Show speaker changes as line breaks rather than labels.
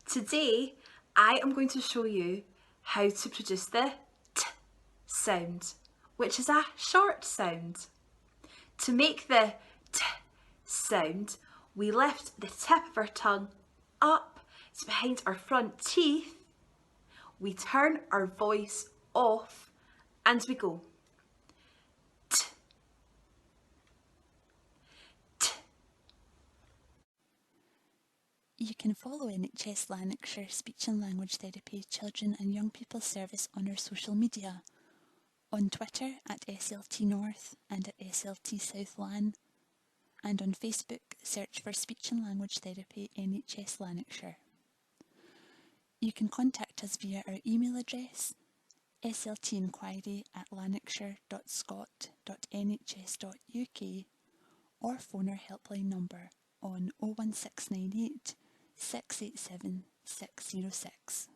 Today, I am going to show you how to produce the t sound, which is a short sound. To make the t sound, we lift the tip of our tongue up to behind our front teeth. We turn our voice off and we go t, t.
You can follow NHS Lanarkshire Speech and Language Therapy Children and Young People Service on our social media, on Twitter at SLT North and at SLT South Lan, and on Facebook search for Speech and Language Therapy NHS Lanarkshire. You can contact us via our email address sltinquiry@lanarkshire.scot.nhs.uk or phone our helpline number on 01698 687 606.